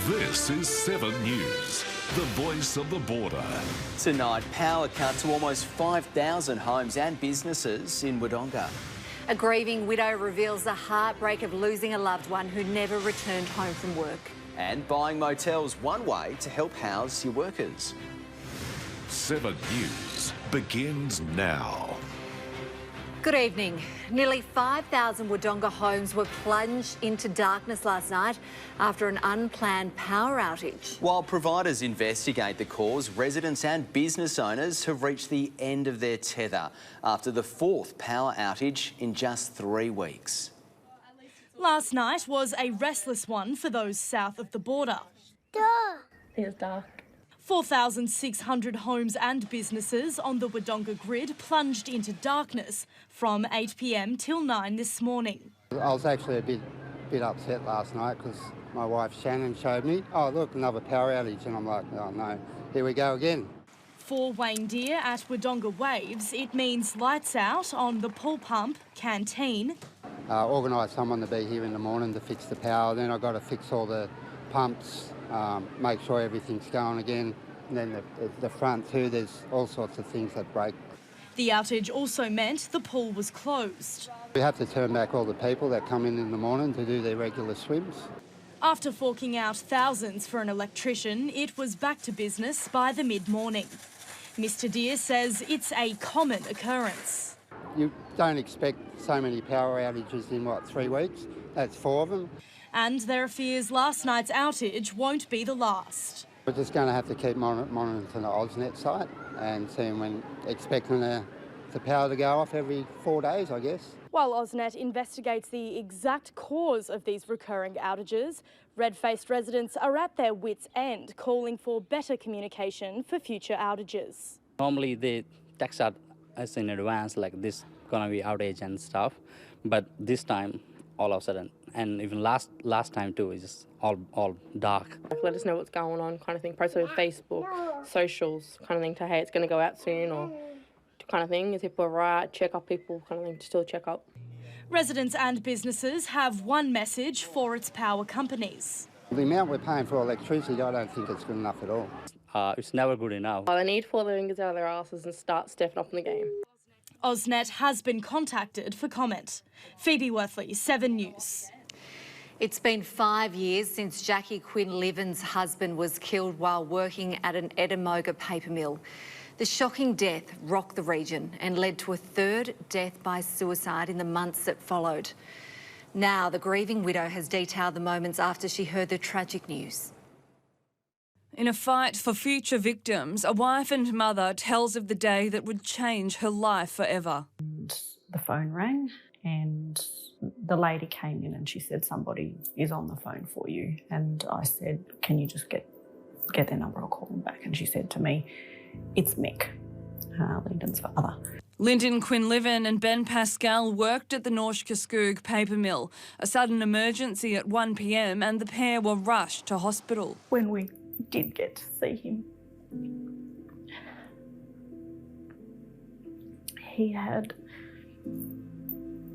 This is 7 News, the voice of the border. Tonight, power cut to almost 5,000 homes and businesses in Wonga. A grieving widow reveals the heartbreak of losing a loved one who never returned home from work. And buying motels one way to help house your workers. 7 News begins now. Good evening. Nearly 5,000 Wonga homes were plunged into darkness last night after an unplanned power outage. While providers investigate the cause, residents and business owners have reached the end of their tether after the fourth power outage in just 3 weeks. Last night was a restless one for those south of the border. It's dark. 4,600 homes and businesses on the Wonga grid plunged into darkness from 8 p.m. till 9 this morning. I was actually a bit upset last night because my wife Shannon showed me, oh look, another power outage, and I'm like, oh no, here we go again. For Wayne Deer at Wonga Waves, it means lights out on the pool pump, canteen. Organised someone to be here in the morning to fix the power, then I've got to fix all the pumps, make sure everything's going again. And then the front too, there's all sorts of things that break. The outage also meant the pool was closed. We have to turn back all the people that come in the morning to do their regular swims. After forking out thousands for an electrician, it was back to business by the mid-morning. Mr Deer says it's a common occurrence. You don't expect so many power outages in, 3 weeks? That's 4 of them. And there are fears last night's outage won't be the last. We're just going to have to keep monitoring the AusNet site and seeing when, expecting the power to go off every 4 days, I guess. While AusNet investigates the exact cause of these recurring outages, red-faced residents are at their wits' end, calling for better communication for future outages. Normally they text us in advance, like this gonna be outage and stuff, but this time, all of a sudden, and even last time too, is just all dark. Let us know what's going on, kind of thing. Post it on Facebook, socials, kind of thing. To hey, it's going to go out soon, or kind of thing. Is people right? Check up people, kind of thing. Still check up. Residents and businesses have one message for its power companies. The amount we're paying for electricity, I don't think it's good enough at all. It's never good enough. They need to pull their fingers out of their asses and start stepping up in the game. AusNet has been contacted for comment. Phoebe Worthley, 7 News. It's been 5 years since Jackie Quinn-Liven's husband was killed while working at an Edinburgh paper mill. The shocking death rocked the region and led to a third death by suicide in the months that followed. Now, the grieving widow has detailed the moments after she heard the tragic news. In a fight for future victims, a wife and mother tells of the day that would change her life forever. The phone rang and the lady came in and she said, somebody is on the phone for you. And I said, can you just get their number? I'll call them back. And she said to me, it's Mick, Lyndon's father. Lyndon Quinn-Liven and Ben Pascal worked at the Norske paper mill. A sudden emergency at 1 p.m. and the pair were rushed to hospital. When we did get to see him, he had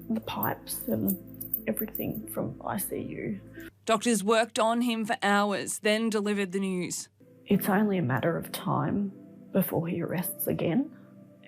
the pipes and everything from ICU. Doctors worked on him for hours, then delivered the news. It's only a matter of time before he arrests again,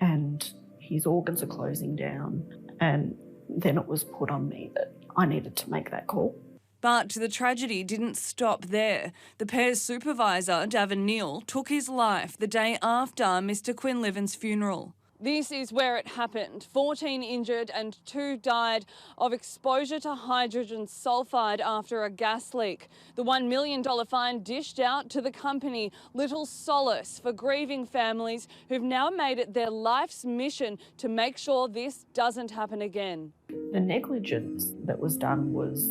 and his organs are closing down, and then it was put on me that I needed to make that call. But the tragedy didn't stop there. The pair's supervisor, Davin Neal, took his life the day after Mr Quinn-Liven's funeral. This is where it happened. 14 injured and 2 died of exposure to hydrogen sulfide after a gas leak. The $1 million fine dished out to the company, little solace for grieving families who've now made it their life's mission to make sure this doesn't happen again. The negligence that was done was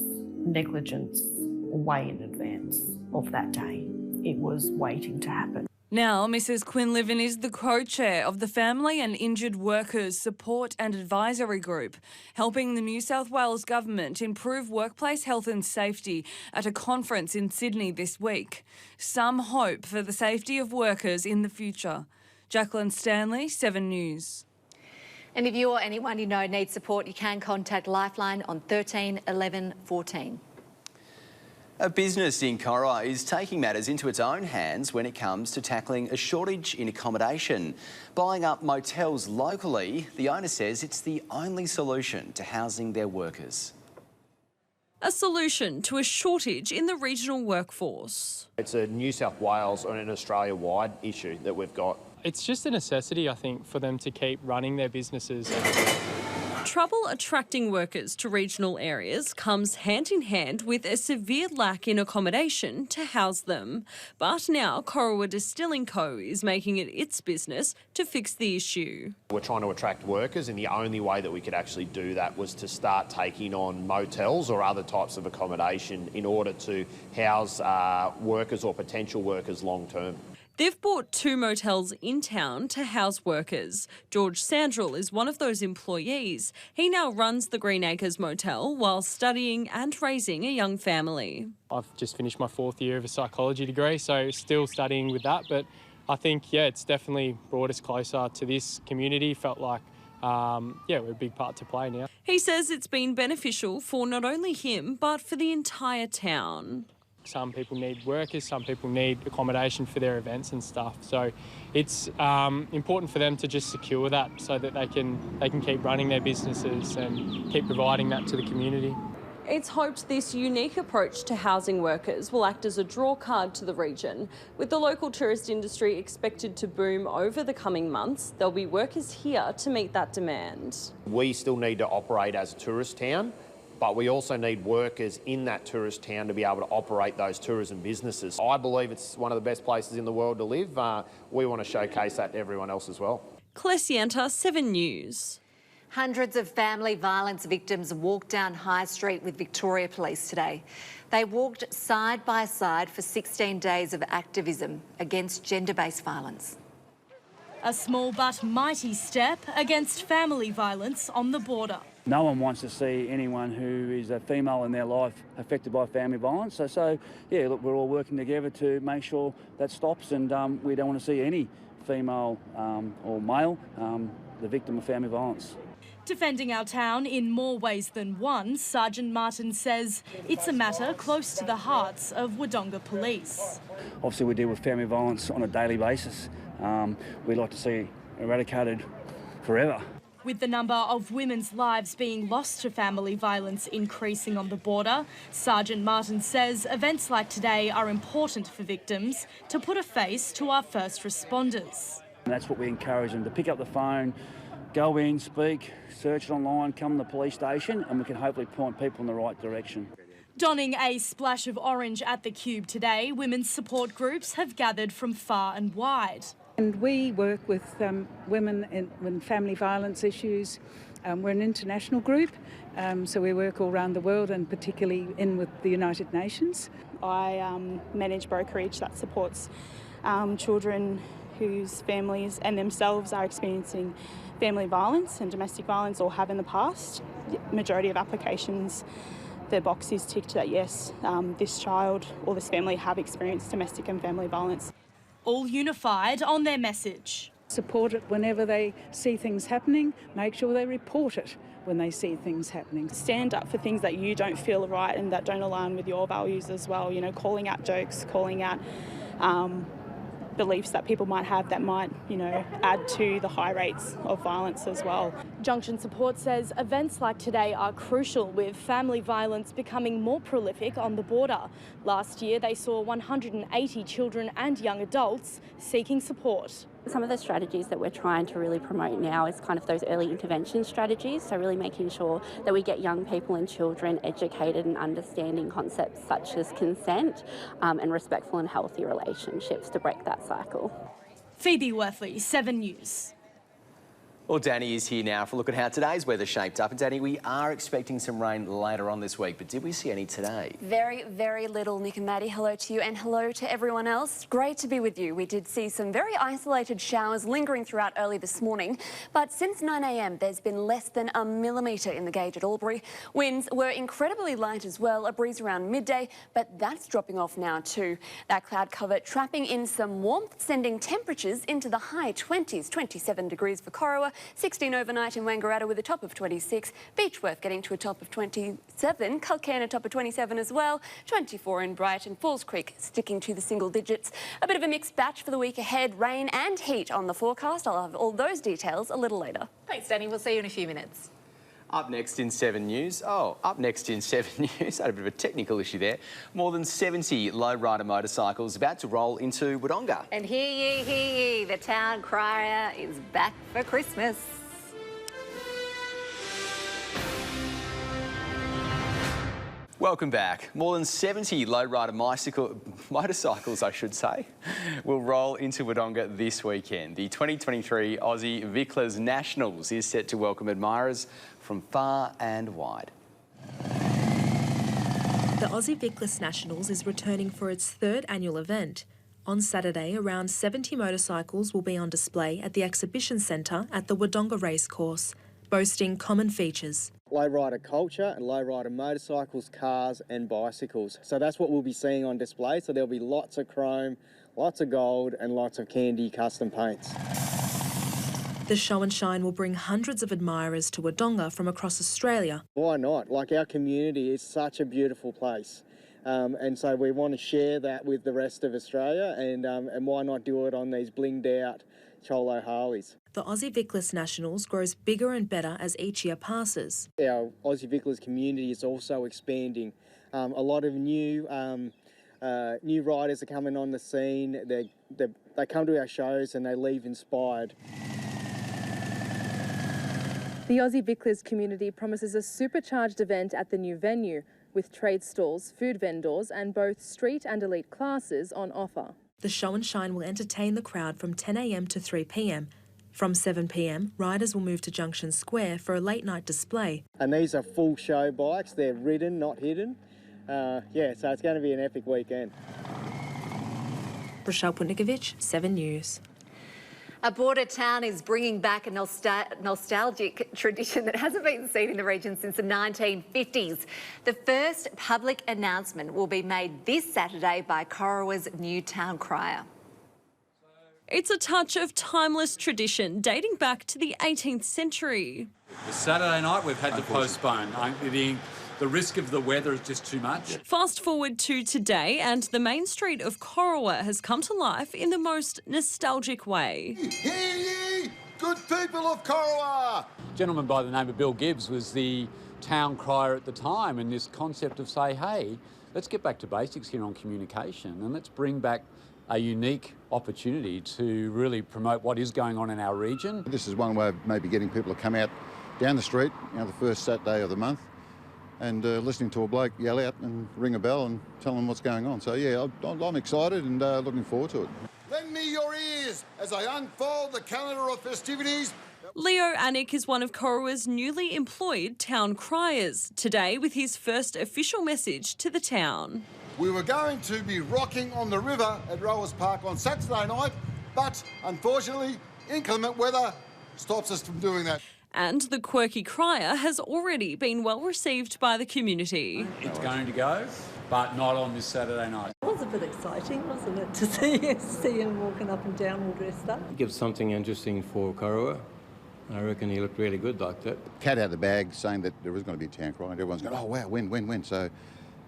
negligence way in advance of that day. It was waiting to happen. Now, Mrs Quinn-Liven is the co-chair of the Family and Injured Workers Support and Advisory Group, helping the New South Wales Government improve workplace health and safety at a conference in Sydney this week. Some hope for the safety of workers in the future. Jacqueline Stanley, 7 News. And if you or anyone you know needs support, you can contact Lifeline on 13 11 14. A business in Corowa is taking matters into its own hands when it comes to tackling a shortage in accommodation. Buying up motels locally, the owner says it's the only solution to housing their workers. A solution to a shortage in the regional workforce. It's a New South Wales and an Australia-wide issue that we've got. It's just a necessity, I think, for them to keep running their businesses. Trouble attracting workers to regional areas comes hand in hand with a severe lack in accommodation to house them. But now Corowa Distilling Co is making it its business to fix the issue. We're trying to attract workers, and the only way that we could actually do that was to start taking on motels or other types of accommodation in order to house workers or potential workers long term. They've bought 2 motels in town to house workers. George Sandrell is one of those employees. He now runs the Green Acres Motel while studying and raising a young family. I've just finished my 4th year of a psychology degree, so still studying with that. But I think, yeah, it's definitely brought us closer to this community. Felt like, we're a big part to play now. He says it's been beneficial for not only him, but for the entire town. Some people need workers, some people need accommodation for their events and stuff. So it's important for them to just secure that so that they can keep running their businesses and keep providing that to the community. It's hoped this unique approach to housing workers will act as a draw card to the region. With the local tourist industry expected to boom over the coming months, there'll be workers here to meet that demand. We still need to operate as a tourist town, but we also need workers in that tourist town to be able to operate those tourism businesses. I believe it's one of the best places in the world to live. We want to showcase that to everyone else as well. Clesianta, 7 News. Hundreds of family violence victims walked down High Street with Victoria Police today. They walked side by side for 16 days of activism against gender-based violence. A small but mighty step against family violence on the border. No one wants to see anyone who is a female in their life affected by family violence. So yeah, look, we're all working together to make sure that stops, and we don't want to see any female or male the victim of family violence. Defending our town in more ways than one, Sergeant Martin says it's a matter close to the hearts of Wodonga Police. Obviously, we deal with family violence on a daily basis. We'd like to see it eradicated forever. With the number of women's lives being lost to family violence increasing on the border, Sergeant Martin says events like today are important for victims to put a face to our first responders. And that's what we encourage them to pick up the phone, go in, speak, search it online, come to the police station, and we can hopefully point people in the right direction. Donning a splash of orange at the Cube today, women's support groups have gathered from far and wide. And we work with women in family violence issues. We're an international group, so we work all around the world and particularly in with the United Nations. I manage brokerage that supports children whose families and themselves are experiencing family violence and domestic violence or have in the past. The majority of applications, the box is ticked that yes, this child or this family have experienced domestic and family violence. All unified on their message. Support it whenever they see things happening. Make sure they report it when they see things happening. Stand up for things that you don't feel are right and that don't align with your values as well. You know, calling out jokes, calling out beliefs that people might have that might, add to the high rates of violence as well. Junction Support says events like today are crucial, with family violence becoming more prolific on the border. Last year, they saw 180 children and young adults seeking support. Some of the strategies that we're trying to really promote now is kind of those early intervention strategies, so really making sure that we get young people and children educated and understanding concepts such as consent and respectful and healthy relationships to break that cycle. Phoebe Worthley, 7 News. Well, Danny is here now for a look at how today's weather shaped up. And Danny, we are expecting some rain later on this week, but did we see any today? Very, very little, Nick and Maddie. Hello to you and hello to everyone else. Great to be with you. We did see some very isolated showers lingering throughout early this morning, but since 9 a.m, there's been less than a millimetre in the gauge at Albury. Winds were incredibly light as well, a breeze around midday, but that's dropping off now too. That cloud cover trapping in some warmth, sending temperatures into the high 20s, 27 degrees for Corowa, 16 overnight in Wangaratta with a top of 26. Beechworth getting to a top of 27. Culcairn a top of 27 as well. 24 in Brighton. Falls Creek sticking to the single digits. A bit of a mixed batch for the week ahead. Rain and heat on the forecast. I'll have all those details a little later. Thanks, Danny. We'll see you in a few minutes. Up next in 7 News. Up next in 7 News. Had a bit of a technical issue there. More than 70 lowrider motorcycles about to roll into Wonga. And hear ye, the town crier is back for Christmas. Welcome back. More than 70 lowrider motorcycles, I should say, will roll into Wodonga this weekend. The 2023 Aussie Vicklers Nationals is set to welcome admirers from far and wide. The Aussie Vicklers Nationals is returning for its third annual event. On Saturday, around 70 motorcycles will be on display at the exhibition centre at the Wodonga Racecourse, boasting common features. Lowrider culture and lowrider motorcycles, cars and bicycles. So that's what we'll be seeing on display. So there'll be lots of chrome, lots of gold and lots of candy custom paints. The show and shine will bring hundreds of admirers to Wodonga from across Australia. Why not? Like, our community is such a beautiful place. And so we want to share that with the rest of Australia, and why not do it on these blinged out Cholo Harleys. The Aussie Vicklers Nationals grows bigger and better as each year passes. Our Aussie Vicklers community is also expanding. A lot of new riders are coming on the scene. They come to our shows and they leave inspired. The Aussie Vicklers community promises a supercharged event at the new venue, with trade stalls, food vendors and both street and elite classes on offer. The show and shine will entertain the crowd from 10 a.m. to 3 p.m. From 7 p.m, riders will move to Junction Square for a late night display. And these are full show bikes. They're ridden, not hidden. So it's going to be an epic weekend. Rochelle Putnikovich, 7 News. A border town is bringing back a nostalgic tradition that hasn't been seen in the region since the 1950s. The first public announcement will be made this Saturday by Corowa's new town crier. It's a touch of timeless tradition dating back to the 18th century. Saturday night we've had to postpone. The risk of the weather is just too much. Fast forward to today and the main street of Corowa has come to life in the most nostalgic way. Hear ye, good people of Corowa! A gentleman by the name of Bill Gibbs was the town crier at the time, and this concept of say, hey, let's get back to basics here on communication and let's bring back a unique opportunity to really promote what is going on in our region. This is one way of maybe getting people to come out down the street, the first Saturday of the month, and listening to a bloke yell out and ring a bell and tell them what's going on. So yeah, I'm excited and looking forward to it. Lend me your ears as I unfold the calendar of festivities. Leo Anik is one of Corowa's newly employed town criers, today with his first official message to the town. We were going to be rocking on the river at Rowers Park on Saturday night, but unfortunately inclement weather stops us from doing that. And the quirky crier has already been well received by the community. It's going to go, but not on this Saturday night. It was a bit exciting, wasn't it, to see him walking up and down all dressed up. Give something interesting for Corowa. I reckon he looked really good like that. Cat out of the bag saying that there is going to be a town crier and everyone's going, oh wow, when.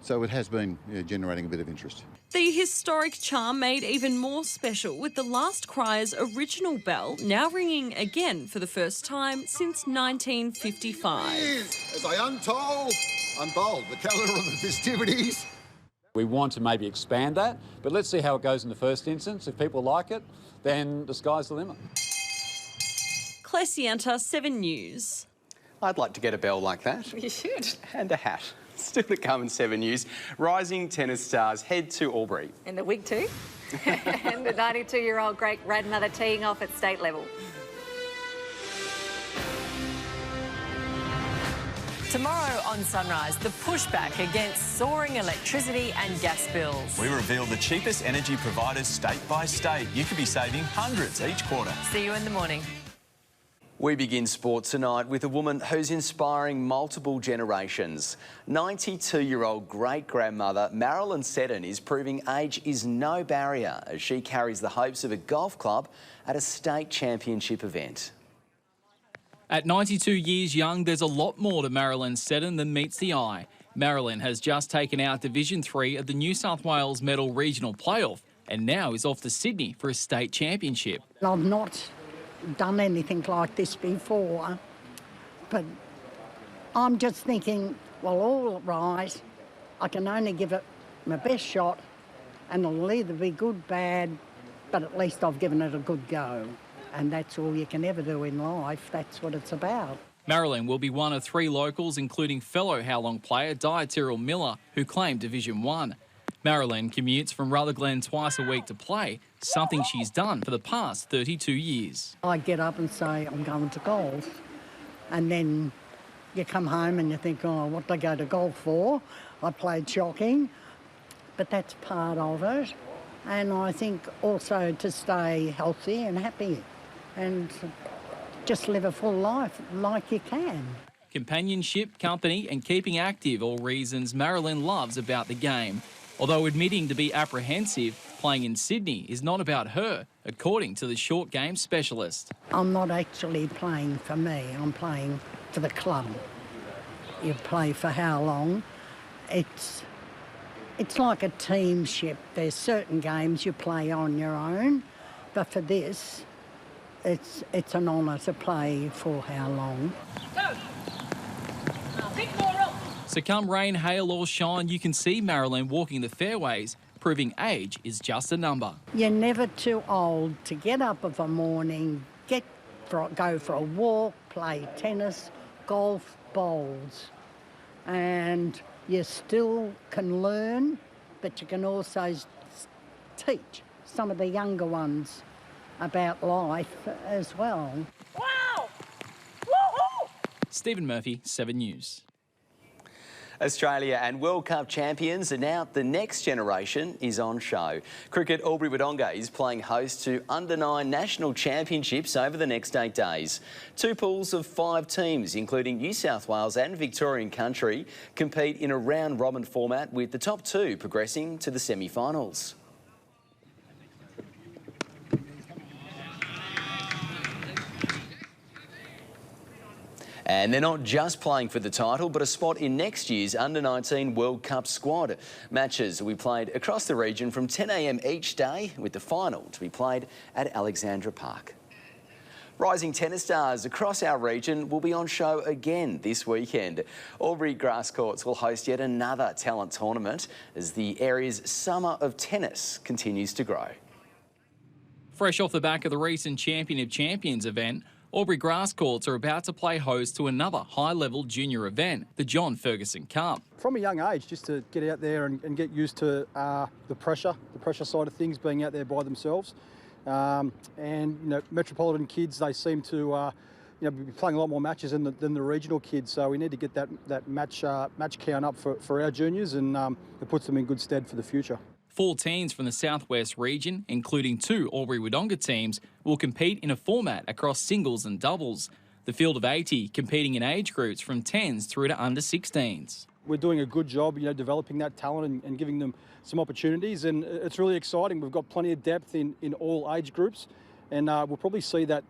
So it has been generating a bit of interest. The historic charm made even more special with the last crier's original bell now ringing again for the first time since 1955. As I unfold the calendar of the festivities. We want to maybe expand that, but let's see how it goes in the first instance. If people like it, then the sky's the limit. Claire Sienta, 7 News. I'd like to get a bell like that. You should. And a hat. Still to come in 7 News. Rising tennis stars head to Albury. And the wig too. And the 92-year-old great-grandmother teeing off at state level. Tomorrow on Sunrise, the pushback against soaring electricity and gas bills. We reveal the cheapest energy providers state by state. You could be saving hundreds each quarter. See you in the morning. We begin sport tonight with a woman who's inspiring multiple generations. 92-year-old great-grandmother Marilyn Seddon is proving age is no barrier as she carries the hopes of a golf club at a state championship event. At 92 years young, there's a lot more to Marilyn Seddon than meets the eye. Marilyn has just taken out Division 3 at the New South Wales Medal Regional Playoff and now is off to Sydney for a state championship. I've not done anything like this before, but I'm just thinking, well, all right, I can only give it my best shot and it'll either be good, bad, but at least I've given it a good go. And that's all you can ever do in life. That's what it's about. Marilyn will be one of 3 locals, including fellow How Long player Di Tyrrell Miller, who claimed Division 1. Marilyn commutes from Rutherglen twice a week to play, something she's done for the past 32 years. I get up and say, I'm going to golf. And then you come home and you think, oh, what did I go to golf for? I played shocking. But that's part of it. And I think also to stay healthy and happy and just live a full life like you can. Companionship, company and keeping active, all reasons Marilyn loves about the game. Although admitting to be apprehensive, playing in Sydney is not about her, according to the short game specialist. I'm not actually playing for me, I'm playing for the club. You play for how long? It's like a teamship. There's certain games you play on your own, but for this, it's an honour to play for how long. So come rain, hail or shine, you can see Marilyn walking the fairways, proving age is just a number. You're never too old to get up of a morning, go for a walk, play tennis, golf, bowls, and you still can learn, but you can also teach some of the younger ones about life as well. Wow! Woo-hoo! Stephen Murphy, 7 News. Australia and World Cup champions are now the next generation is on show. Cricket Albury Wonga is playing host to Under-9 national championships over the next 8 days. 2 pools of 5 teams, including New South Wales and Victorian country, compete in a round-robin format with the top 2 progressing to the semi-finals. And they're not just playing for the title, but a spot in next year's Under-19 World Cup squad. Matches will be played across the region from 10 a.m. each day, with the final to be played at Alexandra Park. Rising tennis stars across our region will be on show again this weekend. Albury Grass Courts will host yet another talent tournament as the area's summer of tennis continues to grow. Fresh off the back of the recent Champion of Champions event, Albury Grass Courts are about to play host to another high-level junior event, the John Ferguson Cup. From a young age, just to get out there and get used to the pressure side of things, being out there by themselves. And, you know, metropolitan kids, they seem to be playing a lot more matches than the regional kids. So we need to get that match count up for our juniors, and it puts them in good stead for the future. 4 teams from the southwest region, including 2 Albury Wodonga teams, will compete in a format across singles and doubles. The field of 80 competing in age groups from 10s through to under 16s. We're doing a good job, developing that talent and giving them some opportunities, and it's really exciting. We've got plenty of depth in all age groups, and we'll probably see that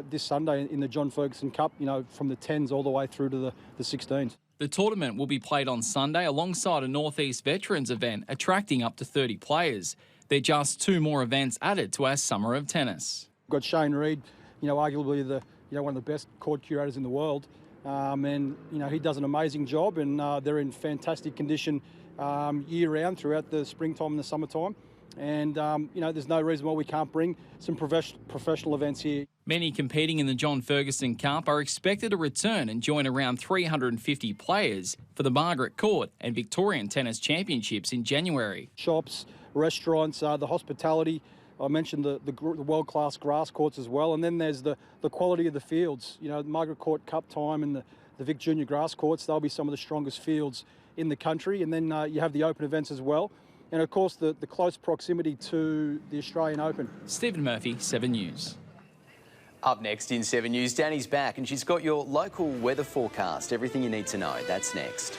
this Sunday in the John Ferguson Cup, from the 10s all the way through to the 16s. The tournament will be played on Sunday alongside a North East Veterans event, attracting up to 30 players. They're just 2 more events added to our summer of tennis. We've got Shane Reid, arguably one of the best court curators in the world, and he does an amazing job, and they're in fantastic condition year round throughout the springtime and the summertime. And there's no reason why we can't bring some professional events here. Many competing in the John Ferguson Cup are expected to return and join around 350 players for the Margaret Court and Victorian Tennis Championships in January. Shops, restaurants, the hospitality. I mentioned the world-class grass courts as well. And then there's the quality of the fields. The Margaret Court Cup time and the Vic Junior grass courts, they'll be some of the strongest fields in the country. And then you have the open events as well. And of course, the close proximity to the Australian Open. Stephen Murphy, 7 News. Up next in 7 News, Danny's back and she's got your local weather forecast. Everything you need to know. That's next.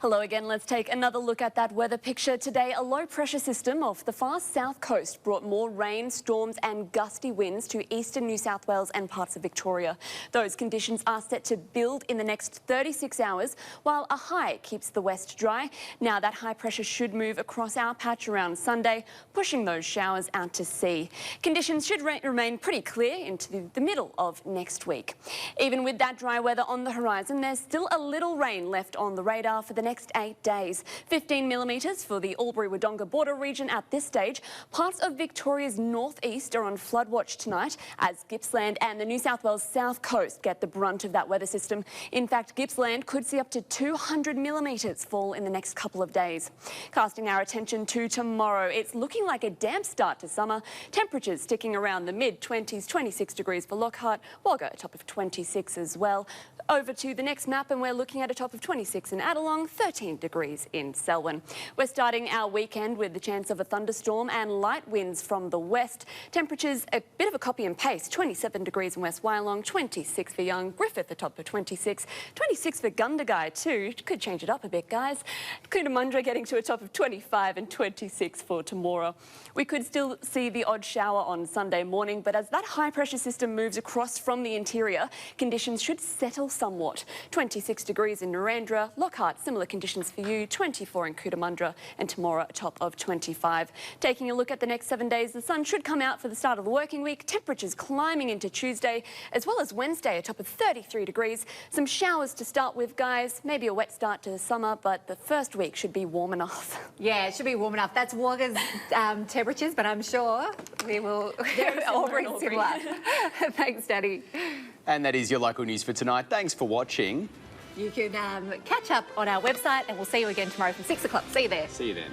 Hello again. Let's take another look at that weather picture. Today, a low pressure system off the far south coast brought more rain, storms and gusty winds to eastern New South Wales and parts of Victoria. Those conditions are set to build in the next 36 hours, while a high keeps the west dry. Now that high pressure should move across our patch around Sunday, pushing those showers out to sea. Conditions should remain pretty clear into the middle of next week. Even with that dry weather on the horizon, there's still a little rain left on the radar for the next 8 days. 15 millimetres for the Albury-Wodonga border region at this stage. Parts of Victoria's northeast are on flood watch tonight as Gippsland and the New South Wales south coast get the brunt of that weather system. In fact, Gippsland could see up to 200 millimetres fall in the next couple of days. Casting our attention to tomorrow, it's looking like a damp start to summer. Temperatures sticking around the mid-20s, 26 degrees for Lockhart, Wonga, a top of 26 as well. Over to the next map and we're looking at a top of 26 in Adelong, 13 degrees in Selwyn. We're starting our weekend with the chance of a thunderstorm and light winds from the west. Temperatures a bit of a copy and paste, 27 degrees in West Wyalong, 26 for Young, Griffith a top of 26, 26 for Gundagai too. Could change it up a bit, guys. Cootamundra getting to a top of 25 and 26 for Temora. We could still see the odd shower on Sunday morning, but as that high pressure system moves across from the interior, conditions should settle somewhat. 26 degrees in Narendra, Lockhart, similar conditions for you, 24 in Cootamundra and Temora a top of 25. Taking a look at the next 7 days, the sun should come out for the start of the working week, temperatures climbing into Tuesday as well as Wednesday a top of 33 degrees. Some showers to start with, guys, maybe a wet start to the summer, but the first week should be warm enough. Yeah, it should be warm enough. That's Wonga's temperatures, but I'm sure we will all bring similar. Thanks, Danny. And that is your local news for tonight. Thanks for watching. You can catch up on our website and we'll see you again tomorrow from 6 o'clock. See you there. See you then.